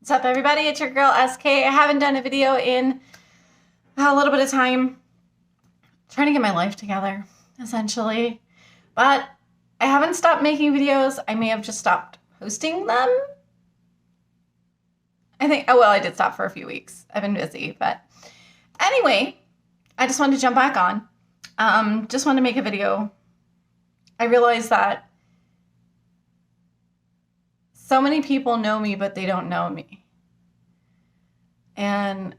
What's up, everybody? It's your girl SK. I haven't done a video in a little bit of time. Trying to get my life together, essentially. But I haven't stopped making videos. I may have just stopped posting them. I did stop for a few weeks. I've been busy, but anyway, I just wanted to jump back on. Just wanted to make a video. I realized that so many people know me, but they don't know me. And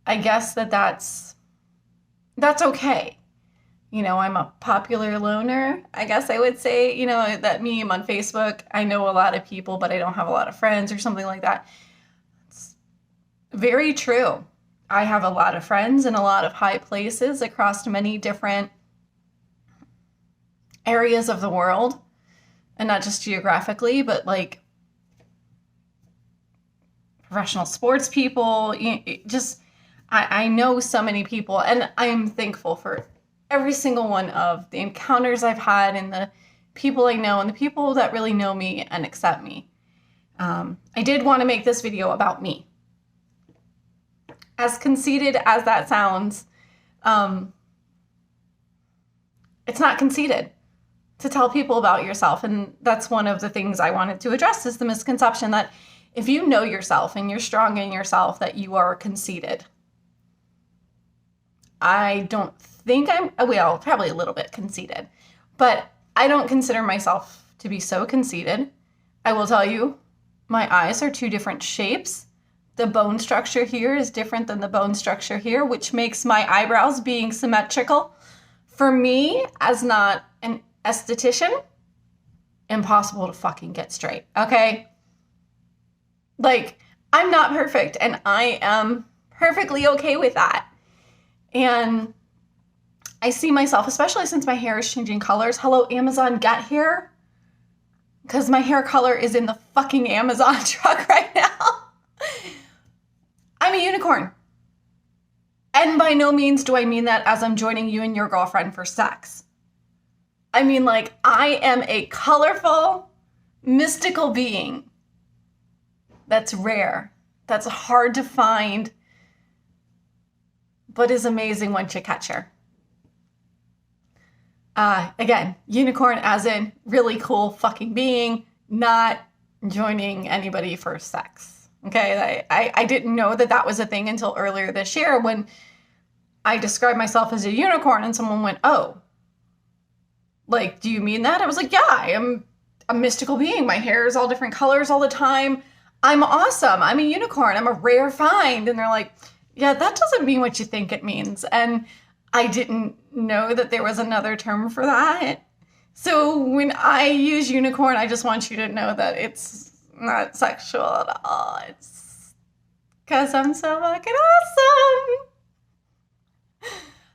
I guess that's okay. You know, I'm a popular loner, I guess I would say. You know, that meme on Facebook, I know a lot of people, but I don't have a lot of friends or something like that. It's very true. I have a lot of friends in a lot of high places across many different areas of the world. And not just geographically, but like professional sports people. I know so many people, and I am thankful for every single one of the encounters I've had and the people I know and the people that really know me and accept me. I did want to make this video about me. As conceited as that sounds, it's not conceited to tell people about yourself. And that's one of the things I wanted to address, is the misconception that if you know yourself and you're strong in yourself, that you are conceited. I don't think probably a little bit conceited, but I don't consider myself to be so conceited. I will tell you, my eyes are two different shapes. The bone structure here is different than the bone structure here, which makes my eyebrows being symmetrical, for me, as not an esthetician, impossible to fucking get straight, okay? Like, I'm not perfect, and I am perfectly okay with that. And I see myself, especially since my hair is changing colors. Hello, Amazon, get here. Because my hair color is in the fucking Amazon truck right now. I'm a unicorn. And by no means do I mean that as I'm joining you and your girlfriend for sex. I mean, like, I am a colorful, mystical being that's rare, that's hard to find, but is amazing once you catch her. Again, unicorn as in really cool fucking being, not joining anybody for sex. Okay, I didn't know that was a thing until earlier this year when I described myself as a unicorn and someone went, "Oh, like, do you mean that?" I was like, "Yeah, I am a mystical being. My hair is all different colors all the time. I'm awesome. I'm a unicorn. I'm a rare find." And they're like, "Yeah, that doesn't mean what you think it means." And I didn't know that there was another term for that. So when I use unicorn, I just want you to know that it's not sexual at all. It's because I'm so fucking awesome.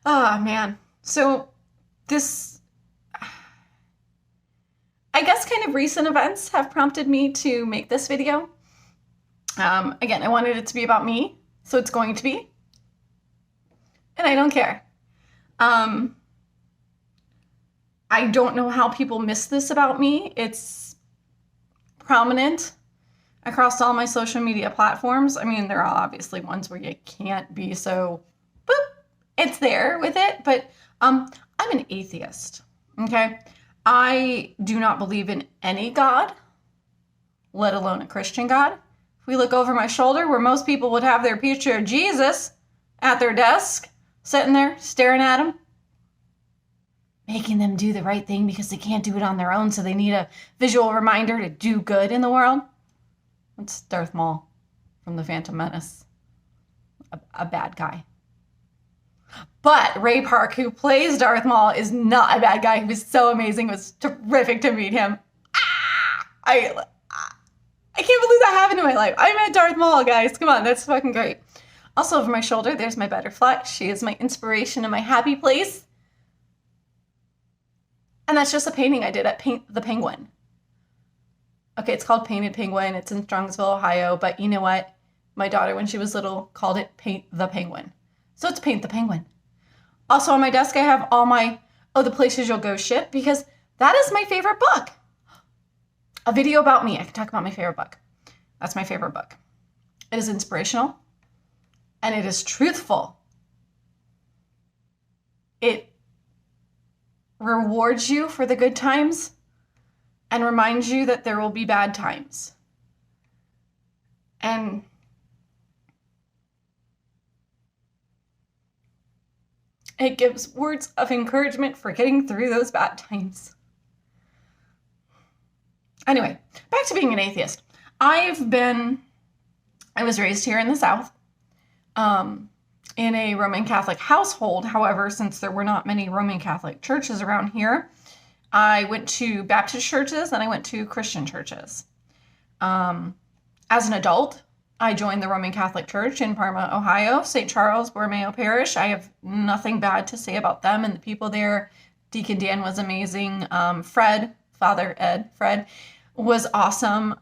Oh, man. So this, I guess, kind of recent events have prompted me to make this video. Again, I wanted it to be about me, so it's going to be. And I don't care. I don't know how people miss this about me. It's prominent across all my social media platforms. I mean, there are obviously ones where you can't be so, boop, it's there with it. But I'm an atheist, okay? I do not believe in any God, let alone a Christian God. If we look over my shoulder where most people would have their picture of Jesus at their desk, sitting there staring at them, making them do the right thing because they can't do it on their own, so they need a visual reminder to do good in the world. That's Darth Maul from The Phantom Menace. A bad guy. But Ray Park, who plays Darth Maul, is not a bad guy. He was so amazing. It was terrific to meet him. I can't believe that happened in my life. I met Darth Maul, guys. Come on, that's fucking great. Also over my shoulder, there's my butterfly. She is my inspiration and my happy place. And that's just a painting I did at Paint the Penguin. Okay, it's called Painted Penguin. It's in Strongsville, Ohio. But you know what? My daughter, when she was little, called it Paint the Penguin. So it's Paint the Penguin. Also on my desk, I have all my The Places You'll Go shit, because that is my favorite book. A video about me. I can talk about my favorite book. That's my favorite book. It is inspirational and it is truthful. It rewards you for the good times and reminds you that there will be bad times. And it gives words of encouragement for getting through those bad times. Anyway, back to being an atheist. I was raised here in the South, in a Roman Catholic household. However, since there were not many Roman Catholic churches around here, I went to Baptist churches and I went to Christian churches. As an adult, I joined the Roman Catholic Church in Parma, Ohio, St. Charles Borromeo Parish. I have nothing bad to say about them and the people there. Deacon Dan was amazing. Fred was awesome.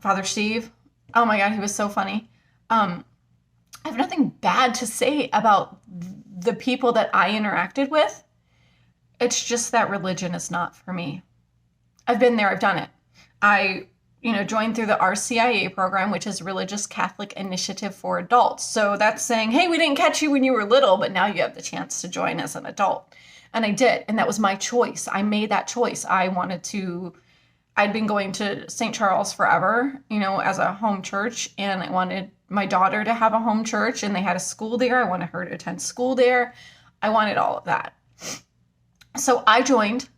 Father Steve, oh my God, he was so funny. I have nothing bad to say about the people that I interacted with. It's just that religion is not for me. I've been there, I've done it. I joined through the RCIA program, which is Religious Catholic Initiative for Adults. So that's saying, hey, we didn't catch you when you were little, but now you have the chance to join as an adult. And I did, and that was my choice. I made that choice. I'd been going to St. Charles forever, as a home church, and I wanted my daughter to have a home church, and they had a school there. I wanted her to attend school there. I wanted all of that. So I joined,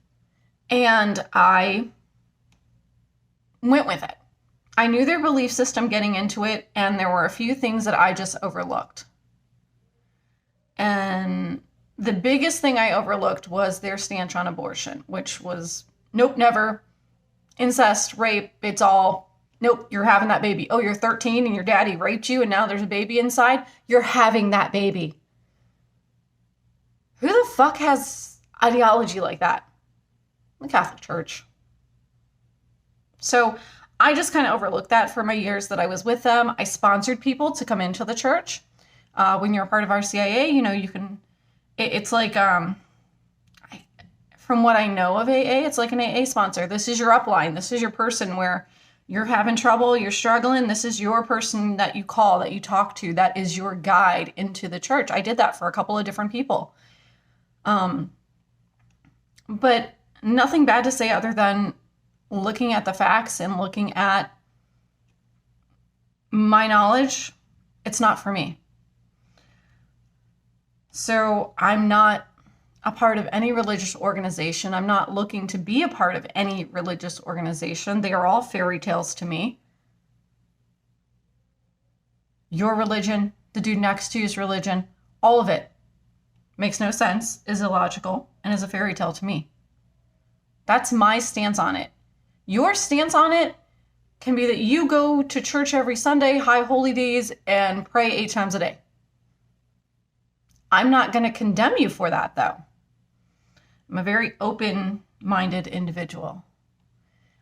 and I went with it. I knew their belief system getting into it, and there were a few things that I just overlooked. And the biggest thing I overlooked was their stance on abortion, which was, nope, never. Incest, rape, it's all, nope, you're having that baby. Oh, you're 13 and your daddy raped you and now there's a baby inside? You're having that baby. Who the fuck has ideology like that? The Catholic Church. So I just kind of overlooked that for my years that I was with them. I sponsored people to come into the church. When you're a part of RCIA, you can, it's like, from what I know of AA, it's like an AA sponsor. This is your upline. This is your person where you're having trouble, you're struggling. This is your person that you call, that you talk to. That is your guide into the church. I did that for a couple of different people. But nothing bad to say other than looking at the facts and looking at my knowledge, it's not for me. So I'm not a part of any religious organization. I'm not looking to be a part of any religious organization. They are all fairy tales to me. Your religion, the dude next to you's religion, all of it makes no sense, is illogical, and is a fairy tale to me. That's my stance on it. Your stance on it can be that you go to church every Sunday, high holy days, and pray 8 times a day. I'm not going to condemn you for that, though. I'm a very open-minded individual.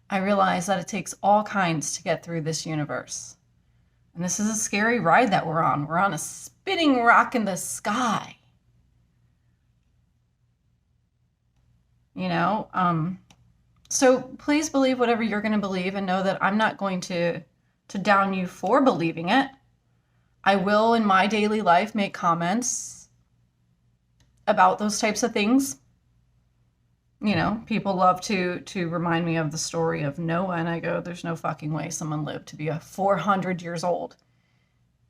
I realize that it takes all kinds to get through this universe. And this is a scary ride that we're on. We're on a spinning rock in the sky. So please believe whatever you're going to believe and know that I'm not going to down you for believing it. I will, in my daily life, make comments about those types of things. People love to remind me of the story of Noah, and I go, there's no fucking way someone lived to be 400 years old.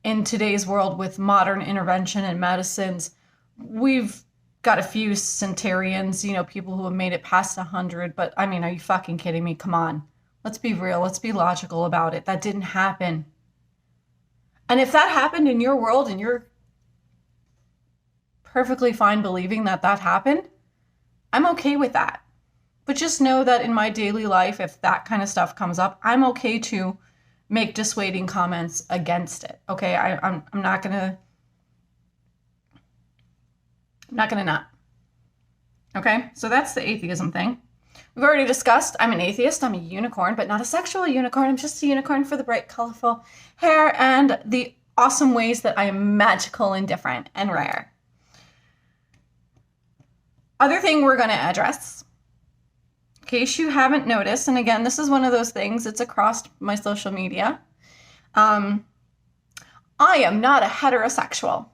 In today's world with modern intervention and medicines, we've got a few centenarians, people who have made it past 100, but are you fucking kidding me? Come on. Let's be real. Let's be logical about it. That didn't happen. And if that happened in your world and you're perfectly fine believing that happened, I'm okay with that. But just know that in my daily life, if that kind of stuff comes up, I'm okay to make dissuading comments against it. Okay, I'm not gonna not. Okay, so that's the atheism thing. We've already discussed I'm an atheist, I'm a unicorn, but not a sexual unicorn. I'm just a unicorn for the bright, colorful hair and the awesome ways that I am magical and different and rare. Other thing we're going to address, in case you haven't noticed, and again, this is one of those things, it's across my social media, I am not a heterosexual.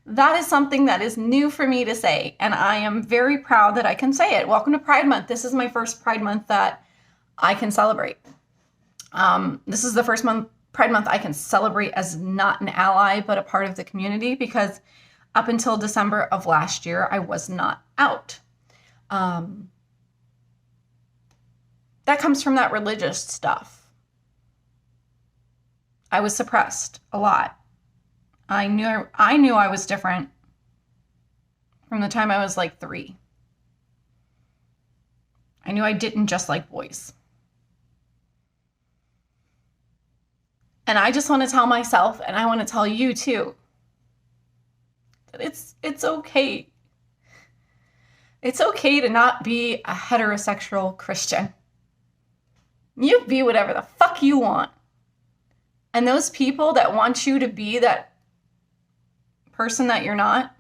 That is something that is new for me to say, and I am very proud that I can say it. Welcome to Pride Month. This is my first Pride Month that I can celebrate. This is the first Pride Month I can celebrate as not an ally, but a part of the community, because up until December of last year, I was not out. That comes from that religious stuff. I was suppressed a lot. I knew I was different from the time I was like 3. I knew I didn't just like boys. And I just want to tell myself, and I want to tell you too, that it's okay. It's okay to not be a heterosexual Christian. You be whatever the fuck you want. And those people that want you to be that person that you're not,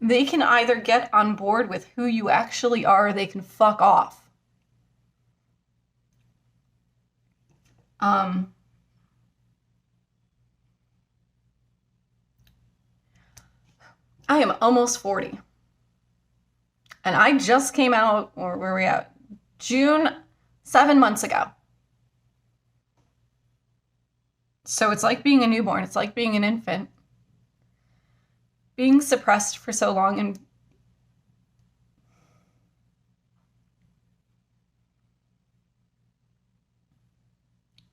they can either get on board with who you actually are, or they can fuck off. I am almost 40. And I just came out, or where are we at? June, 7 months ago. So it's like being a newborn. It's like being an infant. Being suppressed for so long and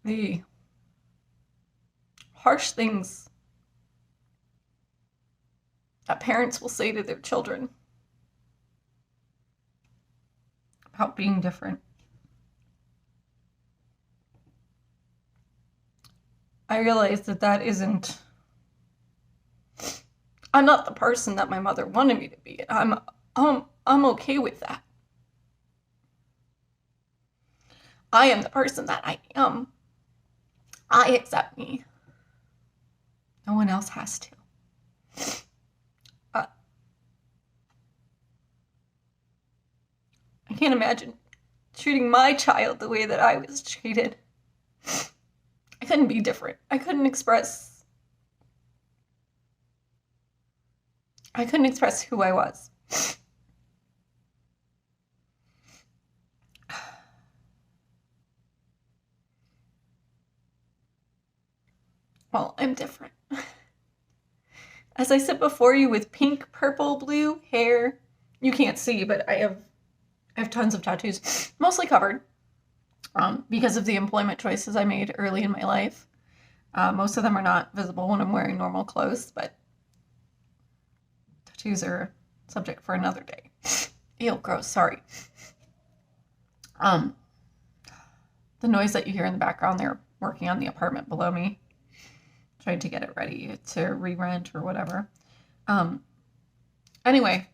the harsh things that parents will say to their children about being different. I realized that isn't, I'm not the person that my mother wanted me to be. I'm okay with that. I am the person that I am. I accept me. No one else has to. I can't imagine treating my child the way that I was treated. I couldn't be different. I couldn't express who I was. Well, I'm different. As I sit before you with pink, purple, blue hair, you can't see, but I have tons of tattoos, mostly covered, because of the employment choices I made early in my life. Most of them are not visible when I'm wearing normal clothes, but tattoos are a subject for another day. Ew, gross, sorry. The noise that you hear in the background, they're working on the apartment below me, trying to get it ready to re-rent or whatever. Anyway,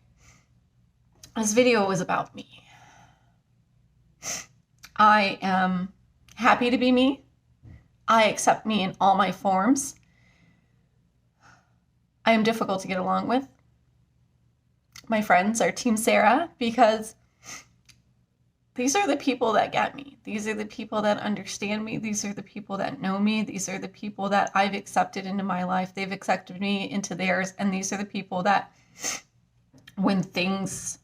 this video was about me. I am happy to be me. I accept me in all my forms. I am difficult to get along with. My friends are Team Sarah because these are the people that get me. These are the people that understand me. These are the people that know me. These are the people that I've accepted into my life. They've accepted me into theirs. And these are the people that, when things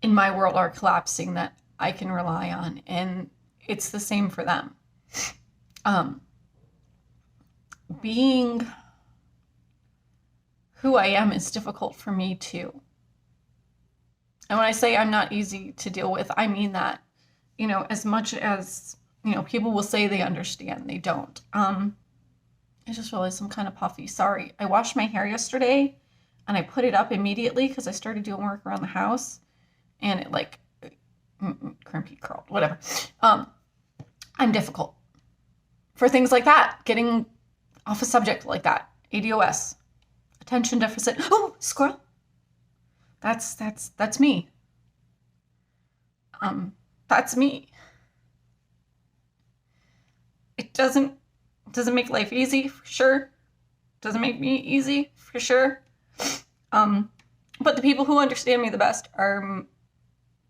in my world are collapsing, that I can rely on. And it's the same for them. Being who I am is difficult for me too. And when I say I'm not easy to deal with, I mean that, as much as, people will say they understand, they don't. I just realized I'm kind of puffy. Sorry. I washed my hair yesterday and I put it up immediately because I started doing work around the house and it crimpy curled, whatever. I'm difficult for things like that, getting off a subject like that. ADOS, attention deficit. Oh, squirrel. That's me. That's me. It doesn't make life easy, for sure. Doesn't make me easy, for sure. But the people who understand me the best are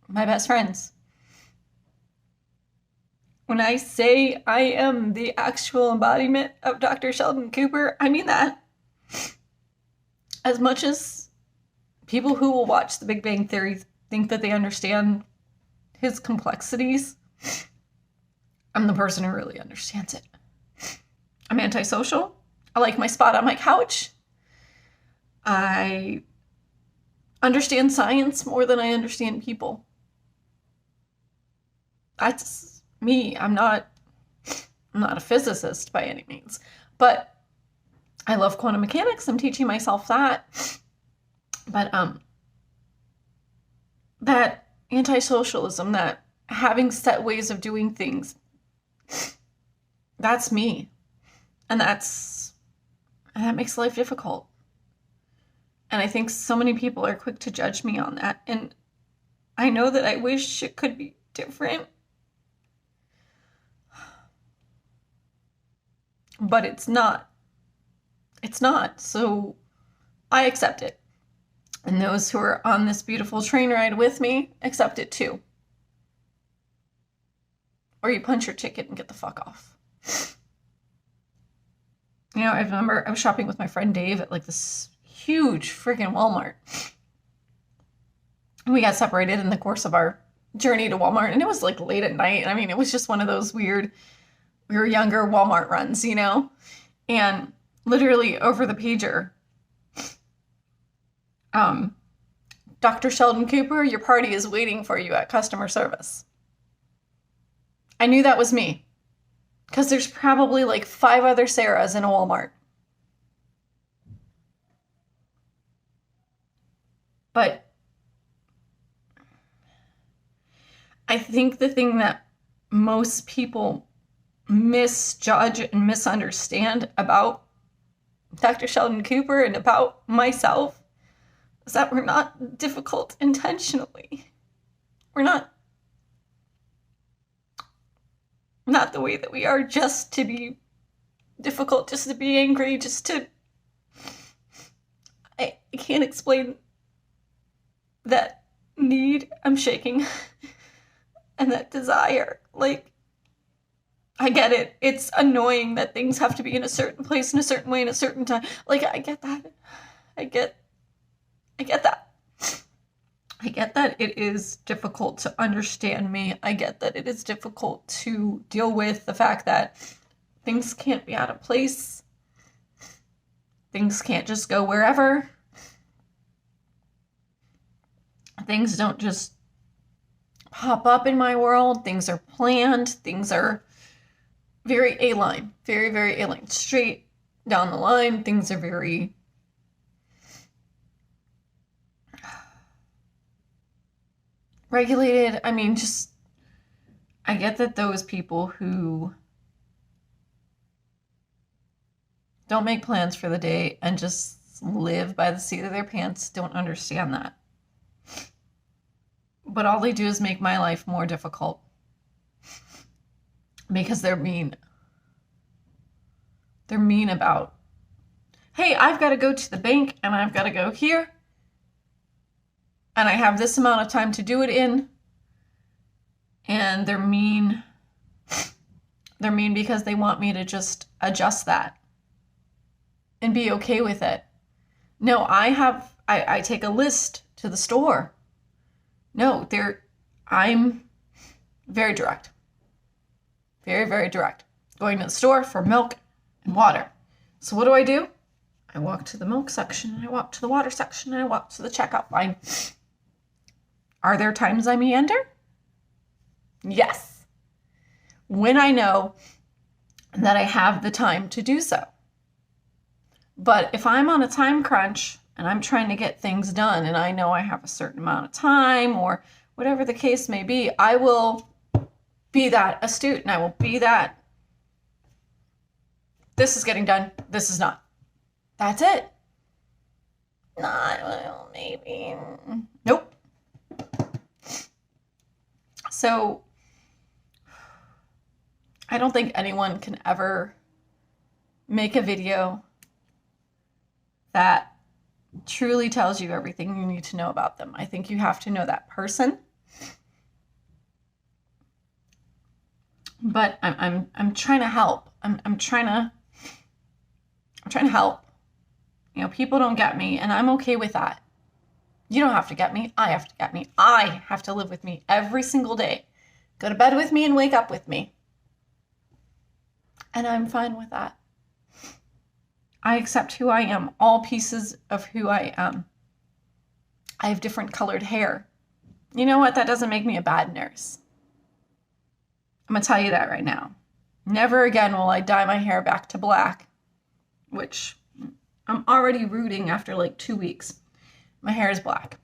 my best friends. When I say I am the actual embodiment of Dr. Sheldon Cooper, I mean that. As much as people who will watch The Big Bang Theory think that they understand his complexities, I'm the person who really understands it. I'm antisocial. I like my spot on my couch. I understand science more than I understand people. That's me. I'm not a physicist by any means, but I love quantum mechanics. I'm teaching myself that. But that anti-socialism, that having set ways of doing things, that's me. And that makes life difficult. And I think so many people are quick to judge me on that. And I know that I wish it could be different. But it's not. It's not. So I accept it. And those who are on this beautiful train ride with me accept it too. Or you punch your ticket and get the fuck off. You know, I remember I was shopping with my friend Dave at like this huge freaking Walmart. And we got separated in the course of our journey to Walmart. And it was like late at night. I mean, it was just one of those weird, we were younger Walmart runs, you know? And literally over the pager, Dr. Sheldon Cooper, your party is waiting for you at customer service. I knew that was me. Because there's probably like 5 other Sarahs in a Walmart. But I think the thing that most people misjudge and misunderstand about Dr. Sheldon Cooper and about myself is that we're not difficult intentionally. We're not the way that we are just to be difficult, just to be angry, just to... I can't explain that need. I'm shaking. And that desire. Like, I get it. It's annoying that things have to be in a certain place, in a certain way, in a certain time. Like, I get that. I get that. I get that it is difficult to understand me. I get that it is difficult to deal with the fact that things can't be out of place. Things can't just go wherever. Things don't just pop up in my world. Things are planned. Things are very A-line. Very, very A-line. Straight down the line. Things are very... regulated. I mean, just, I get that those people who don't make plans for the day and just live by the seat of their pants don't understand that. But all they do is make my life more difficult because they're mean. They're mean about, hey, I've got to go to the bank and I've got to go here. And I have this amount of time to do it in. And they're mean. They're mean because they want me to just adjust that and be okay with it. No, I take a list to the store. No, I'm very direct. Very, very direct. Going to the store for milk and water. So what do? I walk to the milk section, and I walk to the water section, and I walk to the checkout line. Are there times I meander? Yes. When I know that I have the time to do so. But if I'm on a time crunch and I'm trying to get things done and I know I have a certain amount of time or whatever the case may be, I will be that astute and I will be that. This is getting done. This is not. That's it. Not, well, maybe. Nope. So, I don't think anyone can ever make a video that truly tells you everything you need to know about them. I think you have to know that person. But I'm trying to help. I'm trying to help. You know, people don't get me, and I'm okay with that. You don't have to get me. I have to get me. I have to live with me every single day. Go to bed with me and wake up with me. And I'm fine with that. I accept who I am, all pieces of who I am. I have different colored hair. You know what? That doesn't make me a bad nurse. I'm going to tell you that right now. Never again will I dye my hair back to black, which I'm already rooting after like 2 weeks. My hair is black.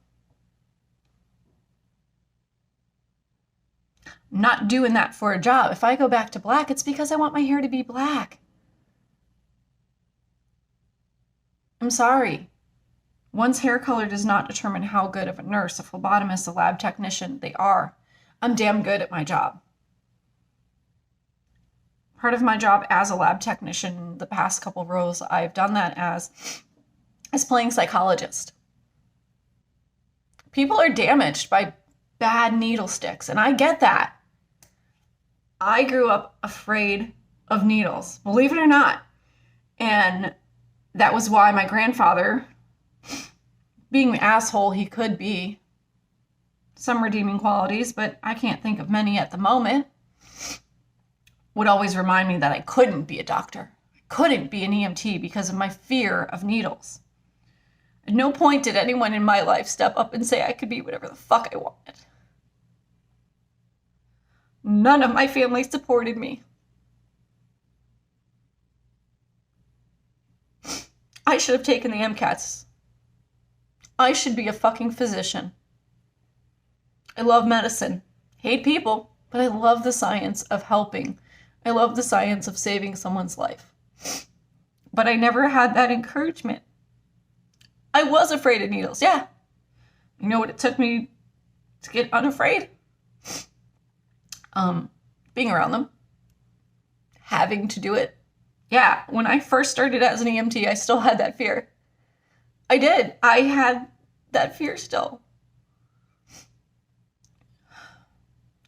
I'm not doing that for a job. If I go back to black, it's because I want my hair to be black. I'm sorry. One's hair color does not determine how good of a nurse, a phlebotomist, a lab technician they are. I'm damn good at my job. Part of my job as a lab technician, the past couple roles I've done that as playing psychologist. People are damaged by bad needle sticks, and I get that. I grew up afraid of needles, believe it or not. And that was why my grandfather, being the asshole he could be, some redeeming qualities, but I can't think of many at the moment, would always remind me that I couldn't be a doctor. I couldn't be an EMT because of my fear of needles. At no point did anyone in my life step up and say I could be whatever the fuck I wanted. None of my family supported me. I should have taken the MCATs. I should be a fucking physician. I love medicine. Hate people, but I love the science of helping. I love the science of saving someone's life. But I never had that encouragement. I was afraid of needles, yeah. You know what it took me to get unafraid? Being around them. Having to do it. Yeah, when I first started as an EMT, I still had that fear. I did. I had that fear still.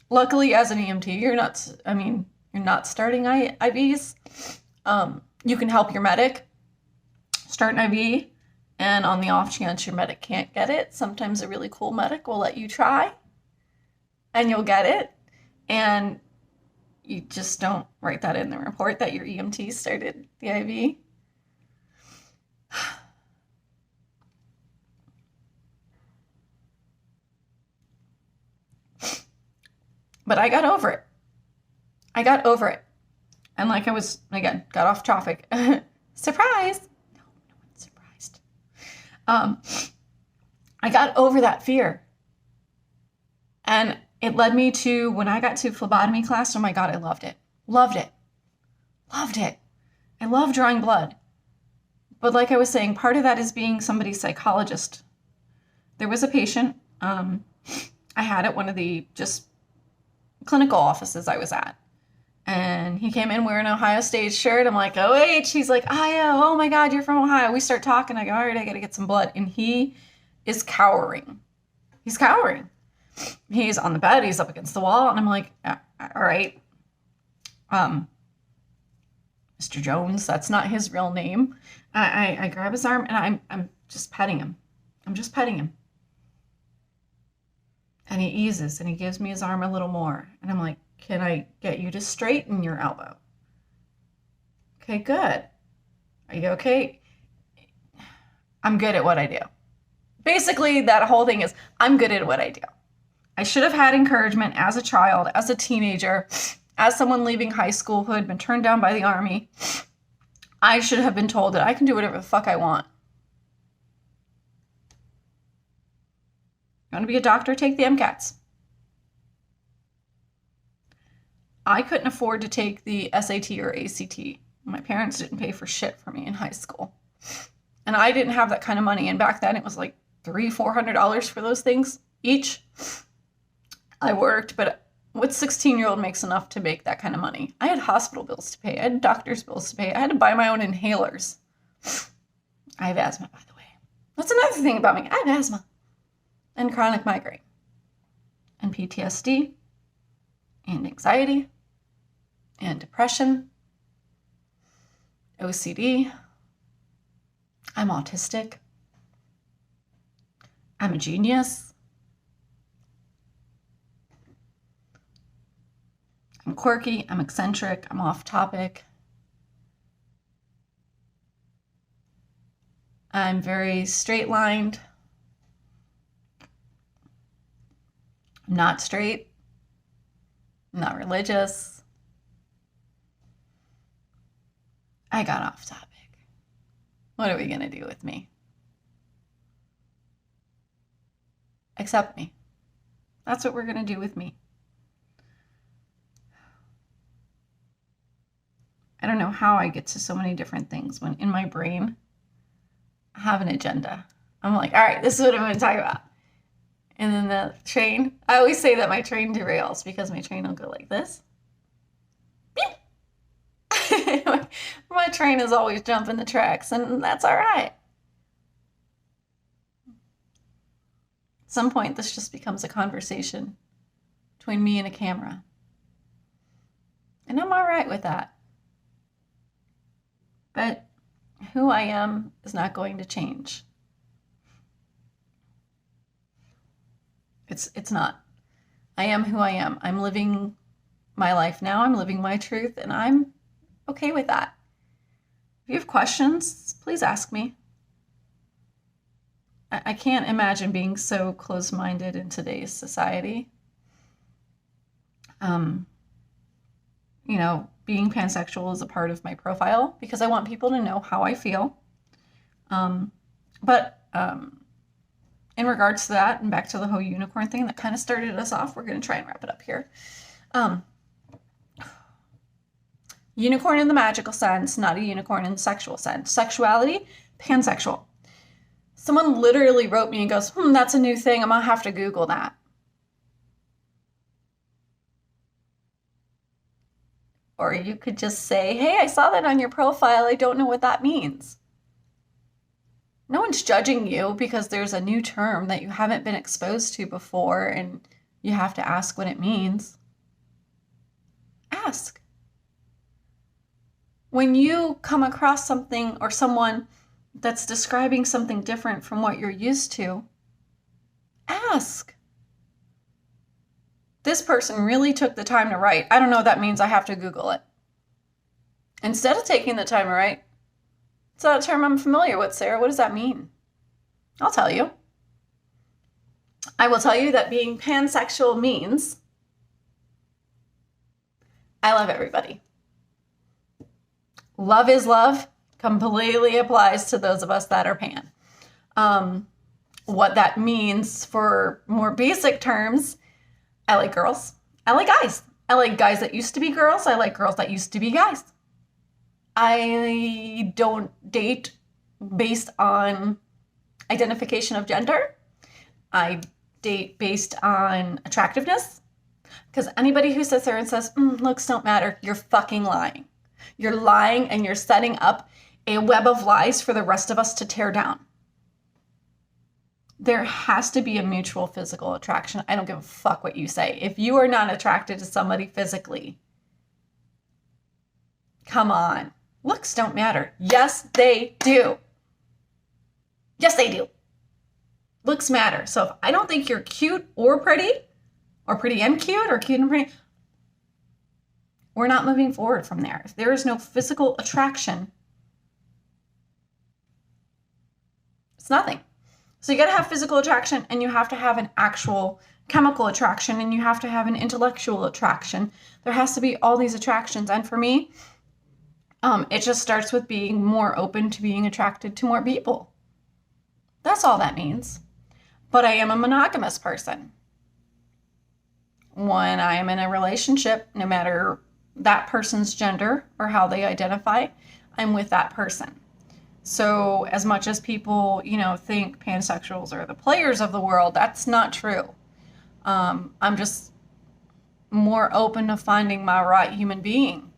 Luckily, as an EMT, you're not starting IVs. You can help your medic start an IV, and on the off chance your medic can't get it, sometimes a really cool medic will let you try, and you'll get it. And you just don't write that in the report that your EMT started the IV. But I got over it. And like I was, again, got off topic. Surprise! No one's surprised. I got over that fear. And it led me to, when I got to phlebotomy class, oh my God, I loved it. Loved it. I love drawing blood. But like I was saying, part of that is being somebody's psychologist. There was a patient I had at one of the just clinical offices I was at. And he came in wearing an Ohio State shirt. I'm like, OH. He's like, oh my God, you're from Ohio. We start talking. I go, all right, I got to get some blood. And he is cowering. He's cowering. He's on the bed. He's up against the wall. And I'm like, all right. Mr. Jones, that's not his real name. I grab his arm and I'm just petting him. And he eases and he gives me his arm a little more. And I'm like, can I get you to straighten your elbow? Okay, good. Are you okay? I'm good at what I do. Basically, that whole thing is, I'm good at what I do. I should have had encouragement as a child, as a teenager, as someone leaving high school who had been turned down by the Army. I should have been told that I can do whatever the fuck I want. You want to be a doctor? Take the MCATs. I couldn't afford to take the SAT or ACT. My parents didn't pay for shit for me in high school. And I didn't have that kind of money. And back then it was like $300-400 for those things each. I worked, but what 16-year-old makes enough to make that kind of money? I had hospital bills to pay. I had doctor's bills to pay. I had to buy my own inhalers. I have asthma, by the way. That's another thing about me. I have asthma and chronic migraine and PTSD and anxiety and depression, OCD. I'm autistic. I'm a genius. I'm quirky. I'm eccentric. I'm off topic. I'm very straight-lined. I'm not straight. I'm not religious. I got off topic. What are we going to do with me? Accept me. That's what we're going to do with me. I don't know how I get to so many different things when in my brain I have an agenda. I'm like, all right, this is what I'm going to talk about. And then the train, I always say that my train derails because my train will go like this. My train is always jumping the tracks, and that's all right. At some point, this just becomes a conversation between me and a camera. And I'm all right with that. But who I am is not going to change. It's not. I am who I am. I'm living my life now. I'm living my truth, and I'm okay with that. If you have questions, please ask me. I can't imagine being so close-minded in today's society. Being pansexual is a part of my profile because I want people to know how I feel. But in regards to that, and back to the whole unicorn thing that kind of started us off, we're going to try and wrap it up here. Unicorn in the magical sense, not a unicorn in the sexual sense. Sexuality, pansexual. Someone literally wrote me and goes, that's a new thing. I'm going to have to Google that. Or you could just say, hey, I saw that on your profile. I don't know what that means. No one's judging you because there's a new term that you haven't been exposed to before and you have to ask what it means. Ask. When you come across something or someone that's describing something different from what you're used to, ask. This person really took the time to write. I don't know what that means. I have to Google it. Instead of taking the time to write, it's not a term I'm familiar with, Sarah. What does that mean? I'll tell you. I will tell you that being pansexual means I love everybody. Love is love completely applies to those of us that are pan. What that means for more basic terms, I like girls. I like guys. I like guys that used to be girls. I like girls that used to be guys. I don't date based on identification of gender. I date based on attractiveness. Because anybody who sits there and says, looks don't matter, you're fucking lying. You're lying and you're setting up a web of lies for the rest of us to tear down. There has to be a mutual physical attraction. I don't give a fuck what you say. If you are not attracted to somebody physically, come on. Looks don't matter. Yes, they do. Yes, they do. Looks matter. So if I don't think you're cute or pretty and cute, or cute and pretty, we're not moving forward from there. If there is no physical attraction, it's nothing. So you got to have physical attraction, and you have to have an actual chemical attraction, and you have to have an intellectual attraction. There has to be all these attractions. And for me, it just starts with being more open to being attracted to more people. That's all that means. But I am a monogamous person. When I am in a relationship, no matter that person's gender or how they identify, I'm with that person. So as much as people, think pansexuals are the players of the world, that's not true. I'm just more open to finding my right human being.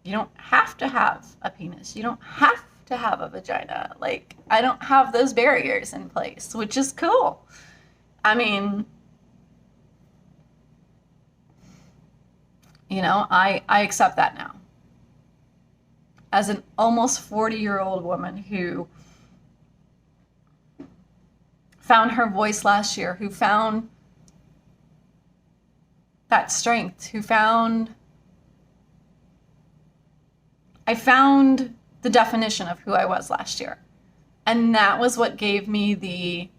You don't have to have a penis. You don't have to have a vagina. I don't have those barriers in place, which is cool. I accept that now. As an almost 40-year-old woman who found her voice last year, who found that strength, I found the definition of who I was last year. And that was what gave me the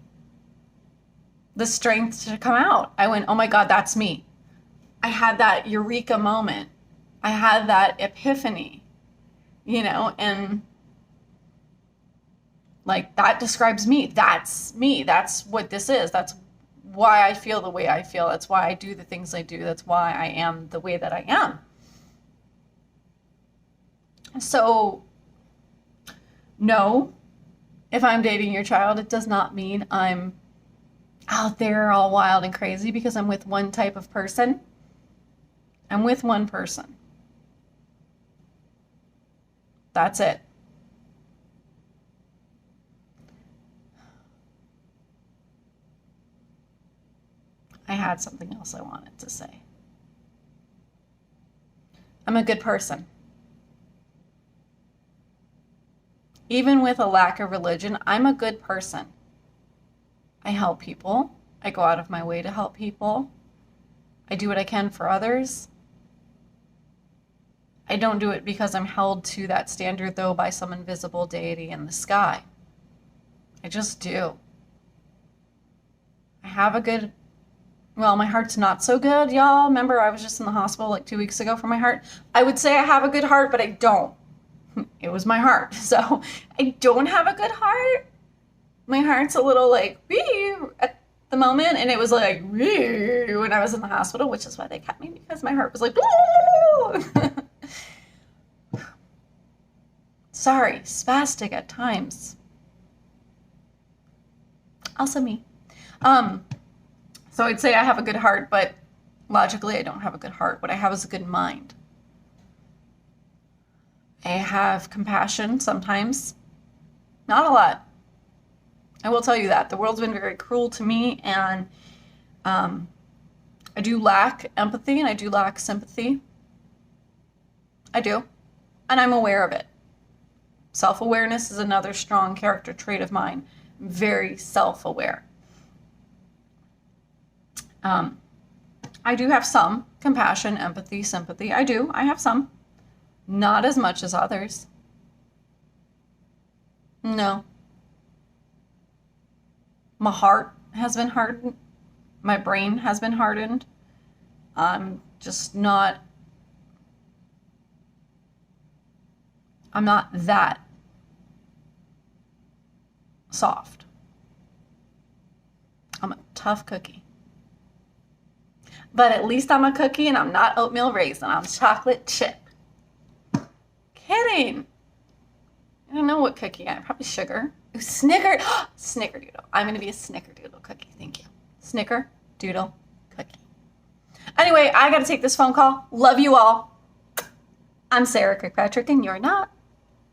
strength to come out. I went, oh my God, that's me. I had that eureka moment. I had that epiphany, and like that describes me. That's me. That's what this is. That's why I feel the way I feel. That's why I do the things I do. That's why I am the way that I am. So, no, if I'm dating your child, it does not mean I'm out there all wild and crazy because I'm with one type of person. I'm with one person. That's it. I had something else I wanted to say. I'm a good person. Even with a lack of religion, I'm a good person. I help people. I go out of my way to help people. I do what I can for others. I don't do it because I'm held to that standard, though, by some invisible deity in the sky. I just do. I have a good, well, my heart's not so good, y'all. Remember, I was just in the hospital like 2 weeks ago for my heart. I would say I have a good heart, but I don't. It was my heart. So I don't have a good heart. My heart's a little like, wee at the moment. And it was like, wee when I was in the hospital, which is why they kept me, because my heart was like, sorry, spastic at times. Also me. So I'd say I have a good heart, but logically I don't have a good heart. What I have is a good mind. I have compassion sometimes. Not a lot. I will tell you that. The world's been very cruel to me, and I do lack empathy and I do lack sympathy. I do. And I'm aware of it. Self-awareness is another strong character trait of mine. I'm very self-aware. I do have some compassion, empathy, sympathy. I do. I have some. Not as much as others. No. My heart has been hardened. My brain has been hardened. I'm not that soft. I'm a tough cookie. But at least I'm a cookie and I'm not oatmeal raisin. I'm chocolate chip. Kidding. I don't know what cookie I am. Probably sugar. Ooh, Snickerdoodle. I'm going to be a Snickerdoodle cookie. Thank you. Snickerdoodle cookie. Anyway, I got to take this phone call. Love you all. I'm Sarah Kirkpatrick, and you're not.